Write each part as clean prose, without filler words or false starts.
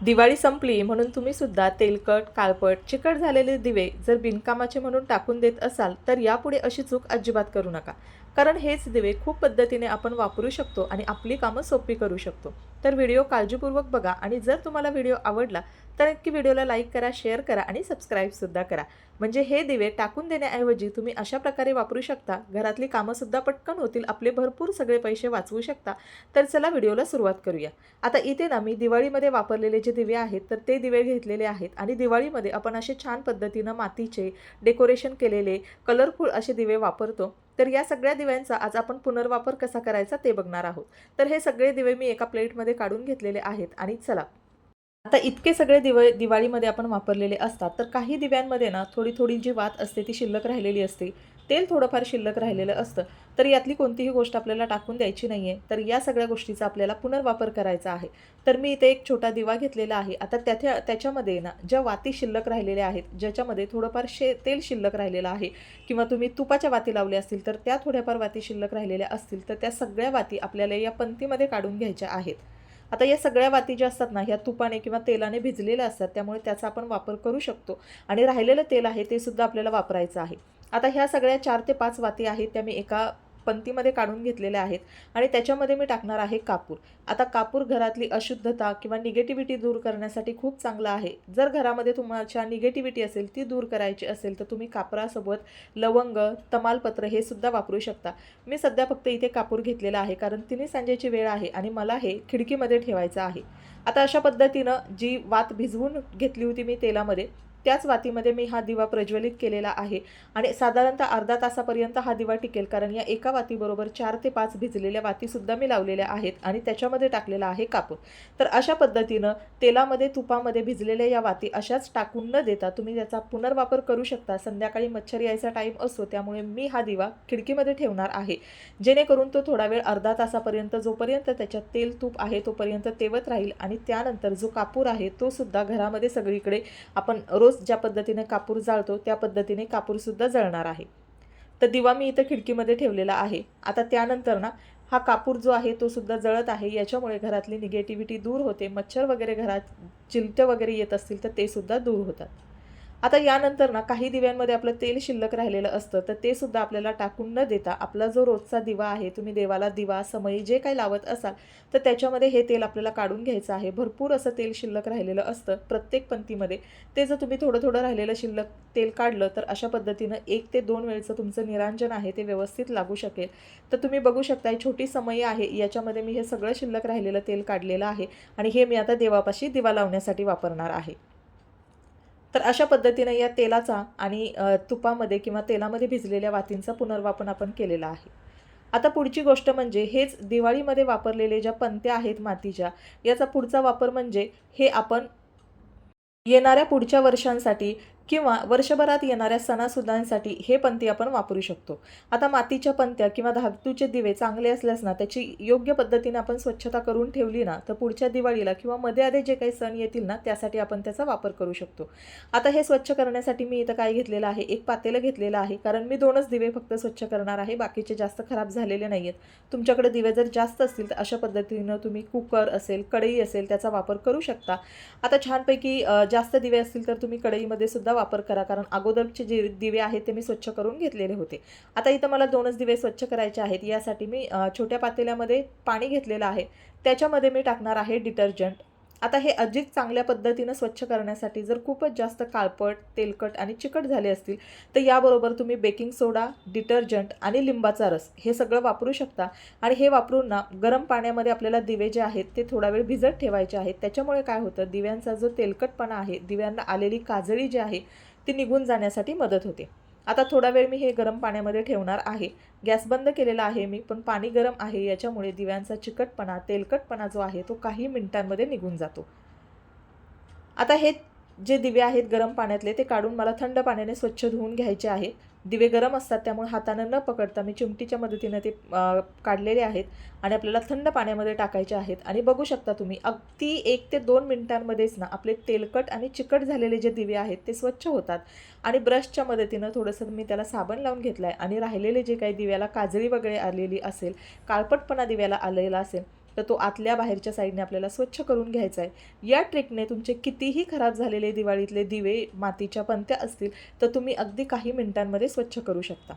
दिवाळी संपली म्हणून तुम्ही सुद्धा तेलकट, काळपट, चिकट झालेले दिवे जर बिनकामाचे म्हणून टाकून देत असाल, तर यापुढे अशी चूक अजिबात करू नका. कारण हेच दिवे खूप पद्धतीने आपण वापरू शकतो आणि आपली कामं सोपी करू शकतो. तर व्हिडिओ काळजीपूर्वक बघा आणि जर तुम्हाला व्हिडिओ आवडला, तर नक्की व्हिडिओला लाईक करा, शेअर करा आणि सबस्क्राईबसुद्धा करा. म्हणजे हे दिवे टाकून देण्याऐवजी तुम्ही अशा प्रकारे वापरू शकता. घरातली कामंसुद्धा पटकन होतील, आपले भरपूर सगळे पैसे वाचवू शकता. तर चला व्हिडिओला सुरुवात करूया. आता इथे ना मी दिवाळीमध्ये वापरलेले जे दिवे आहेत तर ते दिवे घेतलेले आहेत आणि दिवाळीमध्ये आपण असे छान पद्धतीनं मातीचे डेकोरेशन केलेले कलरफुल असे दिवे वापरतो. तर या सगळ्या दिव्यांचा आज आपण पुनर्वापर कसा करायचा ते बघणार आहोत. तर हे सगळे दिवे मी एका प्लेटमध्ये काढून घेतलेले आहेत आणि चला आता इतके सगळे दिवाळीमध्ये आपण वापरलेले असतात, तर काही दिव्यांमध्ये ना थोडी जी वात असते ती शिल्लक राहिलेली असते. तेल थोडंफार शिल्लक राहिलेलं असतं. तर यातली कोणतीही गोष्ट आपल्याला टाकून द्यायची नाही आहे. तर या सगळ्या गोष्टीचा आपल्याला पुनर्वापर करायचा आहे. तर मी इथे एक छोटा दिवा घेतलेला आहे. आता त्याच्यामध्ये ना ज्या वाती शिल्लक राहिलेल्या आहेत, ज्याच्यामध्ये थोडंफार तेल शिल्लक राहिलेलं आहे किंवा तुम्ही तुपाच्या वाती लावल्या असतील, तर त्या थोड्याफार वाती शिल्लक राहिलेल्या असतील, तर त्या सगळ्या वाती आपल्याला या पंक्तीमध्ये काढून घ्यायच्या आहेत. आता या सगळ्या वाती ज्या असतात ना, ह्या तुपाने किंवा तेलाने भिजलेल्या असतात, त्यामुळे त्याचा आपण वापर करू शकतो आणि राहिलेलं तेल आहे ते सुद्धा आपल्याला वापरायचं आहे. आता ह्या सगळ्या 4 ते 5 वाती आहेत त्या मी एका पंक्तीमध्ये काढून घेतलेल्या आहेत आणि त्याच्यामध्ये मी टाकणार आहे कापूर. आता कापूर घरातली अशुद्धता किंवा निगेटिव्हिटी दूर करण्यासाठी खूप चांगला आहे. जर घरामध्ये तुमच्या निगेटिव्हिटी असेल ती दूर करायची असेल, तर तुम्ही कापरासोबत लवंग, तमालपत्र हे सुद्धा वापरू शकता. मी सध्या फक्त इथे कापूर घेतलेला आहे, कारण 3 सांजेची वेळ आहे आणि मला हे खिडकीमध्ये ठेवायचं आहे. आता अशा पद्धतीनं जी वात भिजवून घेतली होती मी तेलामध्ये, त्याच वातीमध्ये मी हा दिवा प्रज्वलित केलेला आहे आणि साधारणतः अर्धा तासापर्यंत हा दिवा टिकेल, कारण या एका वातीबरोबर 4 ते 5 भिजलेल्या वातीसुद्धा मी लावलेल्या आहेत आणि त्याच्यामध्ये टाकलेला आहे कापूर. तर अशा पद्धतीनं तेलामध्ये, तुपामध्ये भिजलेल्या या वाती अशाच टाकून न देता तुम्ही त्याचा पुनर्वापर करू शकता. संध्याकाळी मच्छर यायचा टाईम असतो, त्यामुळे मी हा दिवा खिडकीमध्ये ठेवणार आहे, जेणेकरून तो थोडा वेळ अर्धा तासापर्यंत जोपर्यंत त्याच्यात तेल, तूप आहे तोपर्यंत तेवत राहील आणि त्यानंतर जो कापूर आहे तो सुद्धा घरामध्ये सगळीकडे आपण रोज ज्या पद्धतीने कापूर जाळतो त्या पद्धतीने कापूरसुद्धा जळणार आहे. तर दिवा मी इथं खिडकीमध्ये ठेवलेला आहे. आता त्यानंतर ना हा कापूर जो आहे तो सुद्धा जळत आहे. याच्यामुळे घरातली निगेटिव्हिटी दूर होते. मच्छर वगैरे घरात चिलटं वगैरे येत असतील तर ते सुद्धा दूर होतात. आता यानंतर ना काही दिव्यांमध्ये आपलं तेल शिल्लक राहिलेलं असतं, तर ते सुद्धा आपल्याला टाकून न देता आपला जो रोजचा दिवा आहे, तुम्ही देवाला दिवा, समई जे काही लावत असाल, तर त्याच्यामध्ये हे तेल आपल्याला काढून घ्यायचं आहे. भरपूर असं तेल शिल्लक राहिलेलं असतं प्रत्येक पंक्तीमध्ये. ते जर तुम्ही थोडं राहिलेलं शिल्लक तेल काढलं, तर अशा पद्धतीनं 1 ते 2 वेळचं तुमचं निरांजन आहे ते व्यवस्थित लागू शकेल. तर तुम्ही बघू शकता ही छोटी समई आहे, याच्यामध्ये मी हे सगळं शिल्लक राहिलेलं तेल काढलेलं आहे आणि हे मी आता देवापाशी दिवा लावण्यासाठी वापरणार आहे. तर अशा पद्धतीने या तेलाचा आणि तुपामध्ये किंवा तेलामध्ये भिजलेल्या वातींचा पुनर्वापर आपण केलेला आहे. आता पुढची गोष्ट म्हणजे हेच दिवाळीमध्ये वापरलेले ज्या पणत्या आहेत मातीच्या, याचा पुढचा वापर म्हणजे हे आपण येणाऱ्या पुढच्या वर्षांसाठी किंवा वर्षभरात येणाऱ्या सणासुदांसाठी हे पणती आपण वापरू शकतो. आता मातीच्या पणत्या किंवा धातूचे दिवे चांगले असल्यास ना, त्याची योग्य पद्धतीने आपण स्वच्छता करून ठेवली ना, तर पुढच्या दिवाळीला किंवा मध्ये जे काही सण येतील ना, त्यासाठी आपण त्याचा वापर करू शकतो. आता हे स्वच्छ करण्यासाठी मी इथं काय घेतलेलं आहे, एक पातेलं घेतलेलं आहे, कारण मी 2च दिवे फक्त स्वच्छ करणार आहे, बाकीचे जास्त खराब झालेले नाही आहेत. तुमच्याकडे दिवे जर जास्त असतील तर अशा पद्धतीनं तुम्ही कुकर असेल, कढई असेल त्याचा वापर करू शकता. आता छानपैकी जास्त दिवे असतील तर तुम्ही कढईमध्ये सुद्धा वापर करा, कारण अगोदरचे जे दिवे आहेत ते मी स्वच्छ करून घेतलेले होते. आता इथं मला 2च दिवे स्वच्छ करायचे आहेत. यासाठी मी छोट्या पातेल्यामध्ये पाणी घेतलेलं आहे. त्याच्यामध्ये मी टाकणार आहे डिटर्जंट. आता हे अधिक चांगल्या पद्धतीनं स्वच्छ करण्यासाठी जर खूपच जास्त काळपट, तेलकट आणि चिकट झाले असतील, तर याबरोबर तुम्ही बेकिंग सोडा, डिटर्जंट आणि लिंबाचा रस हे सगळं वापरू शकता आणि हे वापरून ना गरम पाण्यामध्ये आपल्याला दिवे जे आहेत ते थोडा वेळ भिजत ठेवायचे आहेत. त्याच्यामुळे काय होतं, दिव्यांचा जो तेलकटपणा आहे, दिव्यांना आलेली काजळी जी आहे ती निघून जाण्यासाठी मदत होते. आता थोडा वेळ मी हे गरम पाण्यामध्ये ठेवणार आहे. गॅस बंद केलेला आहे मी, पण पाणी गरम आहे, याच्यामुळे दिव्यांचा चिकटपणा, तेलकटपणा जो आहे तो काही मिनिटांमध्ये निघून जातो. आता हे जे दिवे आहेत गरम पाण्यातले ते काढून मला थंड पाण्याने स्वच्छ धुवून घ्यायचे आहे. दिवे गरम असतात त्यामुळे हाताने न पकडता मी चिमटीच्या मदतीने ते काढलेले आहेत आणि आपल्याला थंड पाण्यामध्ये टाकायचे आहेत. आणि बघू शकता तुम्ही अगदी 1 ते 2 मिनिटांमध्येच ना आपले तेलकट आणि चिकट झालेले जे दिवे आहेत ते स्वच्छ होतात. आणि ब्रशच्या मदतीनं थोडंसं मी त्याला साबण लावून घेतला आहे आणि राहिलेले जे काही दिव्याला काजळी वगैरे आलेली असेल, काळपटपणा दिव्याला आलेला असेल, तर तो आतल्या बाहेरच्या साईडने आपल्याला स्वच्छ करून घ्यायचा आहे। या ट्रिकने तुमचे कितीही खराब झालेले दिवाळीतले दिवे मातीच्या पंत्या असतील तर तुम्ही अगदी काही मिनिटांमध्ये स्वच्छ करू शकता।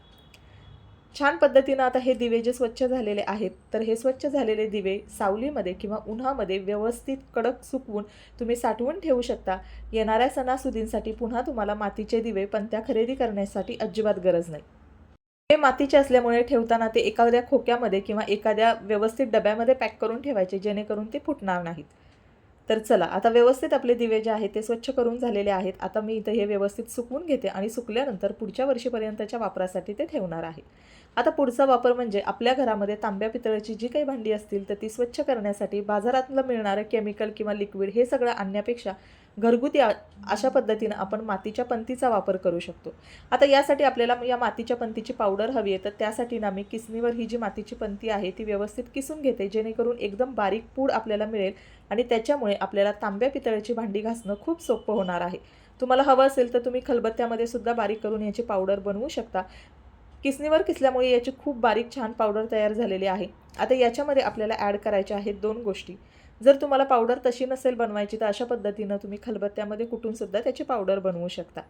छान पद्धतीनं आता हे दिवे जे स्वच्छ झालेले आहेत तर हे स्वच्छ झालेले दिवे सावलीमध्ये किंवा उन्हामध्ये व्यवस्थित कडक सुकवून तुम्ही साठवून ठेवू शकता। येणाऱ्या सणासुदींसाठी पुन्हा तुम्हाला मातीचे दिवे पंत्या खरेदी करण्यासाठी अजिबात गरज नाही। हे मातीचे असल्यामुळे ठेवताना ते एखाद्या खोक्यामध्ये किंवा एखाद्या व्यवस्थित डब्यामध्ये पॅक करून ठेवायचे जेणेकरून ते फुटणार नाहीत। तर चला आता व्यवस्थित आपले दिवे जे आहेत ते स्वच्छ करून झालेले आहेत। आता मी इथे हे व्यवस्थित सुकवून घेते आणि सुकल्यानंतर पुढच्या वर्षीपर्यंतच्या वापरासाठी ते ठेवणार आहे। आता पुढचा वापर म्हणजे आपल्या घरामध्ये तांब्या पितळाची जी काही भांडी असतील तर ती स्वच्छ करण्यासाठी बाजारातलं मिळणारं केमिकल किंवा लिक्विड हे सगळं आणण्यापेक्षा घरगुती अशा पद्धतीनं आपण मातीच्या पंतीचा वापर करू शकतो। आता यासाठी आपल्याला या मातीच्या पंतीची पावडर हवी आहे, तर त्यासाठी ना मी किसणीवर ही जी मातीची पंती आहे ती व्यवस्थित किसून घेते जेणेकरून एकदम बारीक पूड आपल्याला मिळेल आणि त्याच्यामुळे आपल्याला तांब्या पितळाची भांडी घासणं खूप सोपं होणार आहे। तुम्हाला हवं असेल तर तुम्ही खलबत्त्यामध्ये सुद्धा बारीक करून याची पावडर बनवू शकता। किसणीवर किसल्यामुळे याची खूप बारीक छान पावडर तयार झालेली आहे। आता याच्यामध्ये आपल्याला ॲड करायच्या आहेत 2 गोष्टी। जर तुम्हाला पावडर तशी नसेल बनवायची तर अशा पद्धतीनं तुम्ही खलबत्त्यामध्ये कुटून सुद्धा त्याची पावडर बनवू शकता।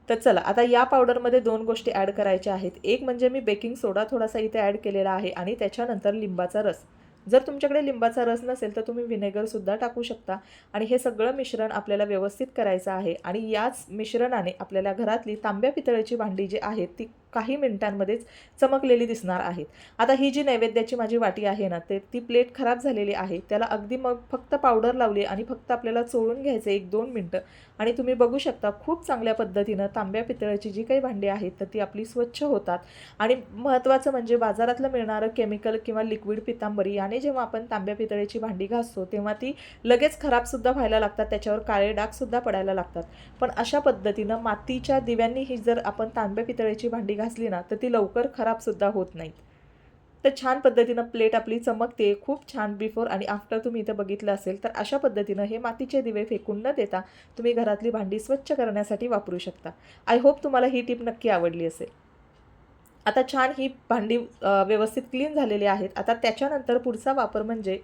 तर चला आता या पावडरमध्ये 2 गोष्टी ॲड करायच्या आहेत। एक म्हणजे मी बेकिंग सोडा थोडासा इथे ॲड केलेला आहे आणि त्याच्यानंतर लिंबाचा रस। जर तुमच्याकडे लिंबाचा रस नसेल तर तुम्ही व्हिनेगर सुद्धा टाकू शकता आणि हे सगळं मिश्रण आपल्याला व्यवस्थित करायचं आहे आणि याच मिश्रणाने आपल्याला घरातली तांब्या पितळाची भांडी जी आहेत ती काही मिनिटांमध्येच चमकलेली दिसणार आहेत। आता ही जी नैवेद्याची माझी वाटी आहे ना ती प्लेट खराब झालेली आहे, त्याला अगदी मग फक्त पावडर लावली आणि फक्त आपल्याला चोळून घ्यायचं 1-2 मिनटं आणि तुम्ही बघू शकता खूप चांगल्या पद्धतीनं तांब्या पितळाची जी काही भांडी आहेत तर ती आपली स्वच्छ होतात। आणि महत्त्वाचं म्हणजे बाजारातलं मिळणारं केमिकल किंवा लिक्विड पितांबरी याने जेव्हा आपण तांब्या पितळाची भांडी घासतो तेव्हा ती लगेच खराबसुद्धा व्हायला लागतात, त्याच्यावर काळे डागसुद्धा पडायला लागतात। पण अशा पद्धतीनं मातीच्या दिव्यांनी ही जर आपण तांब्या पितळाची भांडी घासली ना तर ती लवकर खराबसुद्धा होत नाहीत। तर छान पद्धतीनं प्लेट आपली चमकते, खूप छान बिफोर आणि आफ्टर तुम्ही इथं बघितलं असेल। तर अशा पद्धतीनं हे मातीचे दिवे फेकून न देता तुम्ही घरातली भांडी स्वच्छ करण्यासाठी वापरू शकता। आय होप तुम्हाला ही टिप नक्की आवडली असेल। आता छान ही भांडी व्यवस्थित क्लीन झालेली आहेत। आता त्याच्यानंतर पुढचा वापर म्हणजे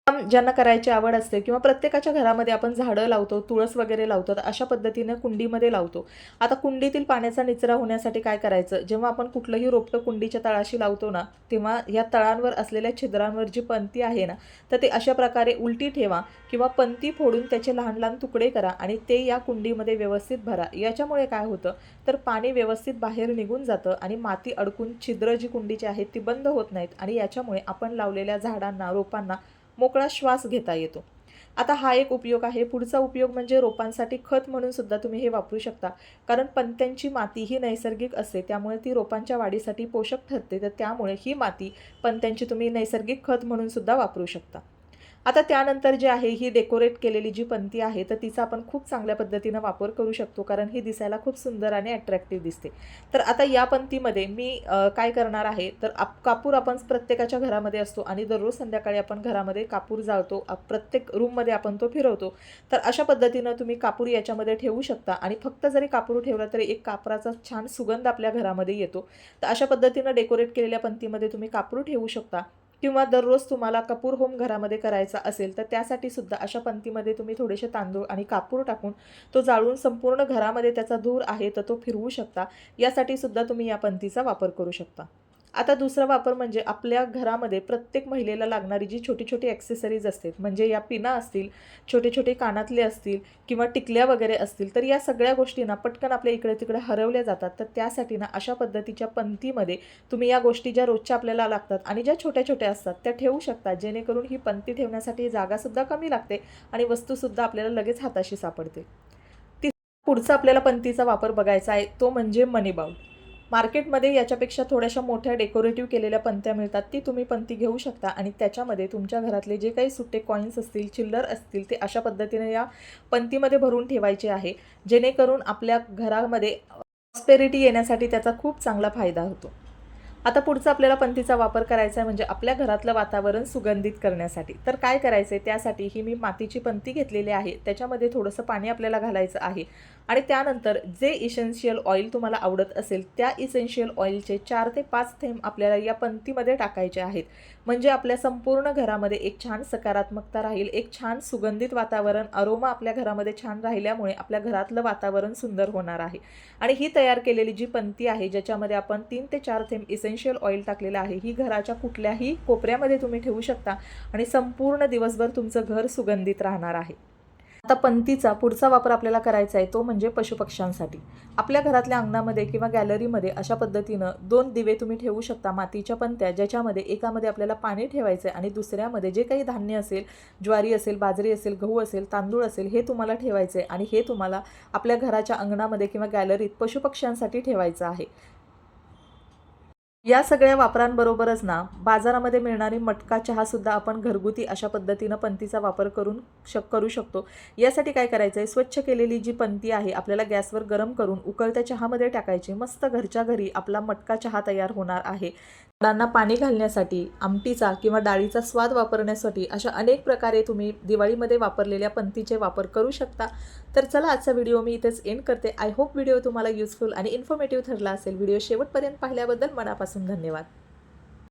ज्यांना करायची आवड असते किंवा प्रत्येकाच्या घरामध्ये आपण झाडं लावतो, तुळस वगैरे लावतो, तर अशा पद्धतीने कुंडीमध्ये लावतो। आता कुंडीतील पाण्याचा निचरा होण्यासाठी काय करायचं, जेव्हा आपण कुठलंही रोपटं कुंडीच्या तळाशी लावतो ना तेव्हा या तळांवर असलेल्या छिद्रांवर जी पंती आहे ना तर ते अशा प्रकारे उलटी ठेवा किंवा पंती फोडून त्याचे लहान लहान तुकडे करा आणि ते या कुंडीमध्ये व्यवस्थित भरा। याच्यामुळे काय होतं तर पाणी व्यवस्थित बाहेर निघून जातं आणि माती अडकून छिद्र जी कुंडीची आहेत ती बंद होत नाहीत आणि याच्यामुळे आपण लावलेल्या झाडांना रोपांना मोकळा श्वास घेता येतो। आता हा एक उपयोग आहे। पुढचा उपयोग म्हणजे रोपांसाठी खत म्हणून सुद्धा तुम्ही हे वापरू शकता, कारण पंत्यांची माती ही नैसर्गिक असते त्यामुळे ती रोपांच्या वाढीसाठी पोषक ठरते, तर त्यामुळे ही माती पंत्यांची तुम्ही नैसर्गिक खत म्हणून सुद्धा वापरू शकता। आता त्यानंतर जे आहे ही डेकोरेट केलेली जी पंती आहे तर तिचा आपण खूप चांगल्या पद्धतीनं वापर करू शकतो, कारण ही दिसायला खूप सुंदर आणि अट्रॅक्टिव्ह दिसते। तर आता या पंतीमध्ये मी काय करणार आहे तर कापूर आपण प्रत्येकाच्या घरामध्ये असतो आणि दररोज संध्याकाळी आपण घरामध्ये कापूर जाळतो, प्रत्येक रूममध्ये आपण तो फिरवतो। तर अशा पद्धतीनं तुम्ही कापूर याच्यामध्ये ठेवू शकता आणि फक्त जरी कापूर ठेवला तरी एक कापराचा छान सुगंध आपल्या घरामध्ये येतो। तर अशा पद्धतीनं डेकोरेट केलेल्या पंतीमध्ये तुम्ही कापूर ठेवू शकता किंवा दररोज तुम्हाला कपूर होम घरामध्ये करायचा असेल तर त्यासाठी सुद्धा अशा पंतीमध्ये तुम्ही थोडेसे तांदूळ आणि कापूर टाकून तो जाळून संपूर्ण घरामध्ये त्याचा धूर आहे तर तो फिरवू शकता। यासाठी सुद्धा तुम्ही या पंतीचा वापर करू शकता। आता दुसरा वापर म्हणजे आपल्या घरामध्ये प्रत्येक महिलेला लागणारी जी छोटी छोटी ॲक्सेसरीज असतात, म्हणजे या पिना असतील, छोटे छोटे कानातले असतील किंवा टिकल्या वगैरे असतील, तर या सगळ्या गोष्टींना पटकन आपल्या इकडे तिकडे हरवल्या जातात। तर त्यासाठी ना अशा पद्धतीच्या पंतीमध्ये तुम्ही या गोष्टी ज्या रोजच्या आपल्याला लागतात आणि ज्या छोट्या छोट्या असतात त्या ठेवू शकता, जेणेकरून ही पंती ठेवण्यासाठी जागासुद्धा कमी लागते आणि वस्तूसुद्धा आपल्याला लगेच हाताशी सापडते। पुढचा आपल्याला पंतीचा वापर बघायचा आहे तो म्हणजे मनी बाउल। मार्केटमध्ये याच्यापेक्षा थोड्याशा मोठ्या डेकोरेटिव्ह केलेल्या पंत्या मिळतात, ती तुम्ही पंती घेऊ शकता आणि त्याच्यामध्ये तुमच्या घरातले जे काही सुट्टे कॉईन्स असतील, चिल्लर असतील, ते अशा पद्धतीने या पंतीमध्ये भरून ठेवायचे आहे, जेणेकरून आपल्या घरामध्ये प्रॉस्पेरिटी येण्यासाठी त्याचा खूप चांगला फायदा होतो। आता पुढचा आपल्याला पंतीचा वापर करायचा आहे म्हणजे आपल्या घरातलं वातावरण सुगंधित करण्यासाठी। तर काय करायचं आहे त्यासाठी ही मी मातीची पंती घेतलेली आहे, त्याच्यामध्ये थोडंसं पाणी आपल्याला घालायचं आहे आणि त्यानंतर जे इसेन्शियल ऑइल तुम्हाला आवडत असेल त्या इसेन्शियल ऑइलचे 4 ते 5 थेंब आपल्याला या पंतीमध्ये टाकायचे आहेत। म्हणजे आपल्या संपूर्ण घरामध्ये एक छान सकारात्मकता राहील, एक छान सुगंधित वातावरण, अरोमा आपल्या घरामध्ये छान राहिल्यामुळे आपल्या घरातलं वातावरण सुंदर होणार आहे. आणि ही तयार केलेली जी पंती आहे, ज्याच्यामध्ये आपण 3 ते 4 थेंब इसेन्शियल ऑइल टाकलेलं आहे, ही घराच्या कुठल्याही कोपऱ्यामध्ये तुम्ही ठेवू शकता आणि संपूर्ण दिवसभर तुमचं घर सुगंधित राहणार आहे. आता पंतीचा पुढचा वापर आपल्याला करायचा आहे तो म्हणजे पशुपक्ष्यांसाठी. आपल्या घरातल्या अंगणामध्ये किंवा गॅलरीमध्ये अशा पद्धतीनं 2 दिवे तुम्ही ठेवू शकता, मातीच्या पंत्या, ज्याच्यामध्ये एकामध्ये आपल्याला पाणी ठेवायचं आहे आणि दुसऱ्यामध्ये जे काही धान्य असेल, ज्वारी असेल, बाजरी असेल, गहू असेल, तांदूळ असेल, हे तुम्हाला ठेवायचं आहे आणि हे तुम्हाला आपल्या घराच्या अंगणामध्ये किंवा गॅलरीत पशुपक्ष्यांसाठी ठेवायचं आहे. या सगळ्या वापरांबरोबरच ना, बाजारामध्ये मिळणारी मटका चहासुद्धा आपण घरगुती अशा पद्धतीनं पंतीचा वापर करू शकतो. यासाठी काय करायचं आहे, स्वच्छ केलेली जी पंती आहे आपल्याला गॅसवर गरम करून उकळत्या चहामध्ये टाकायची. मस्त घरच्या घरी आपला मटका चहा तयार होणार आहे. झाडांना पाणी घालण्यासाठी, आमटीचा किंवा डाळीचा स्वाद वापरण्यासाठी अशा अनेक प्रकारे तुम्ही दिवाळीमध्ये वापरलेल्या पंतीचे वापर करू शकता. तर चला, आजचा व्हिडिओ मी इथेच एंड करते. आय होप व्हिडिओ तुम्हाला युजफुल आणि इन्फॉर्मेटिव्ह ठरला असेल. व्हिडिओ शेवटपर्यंत पाहिल्याबद्दल मनापासून धन्यवाद.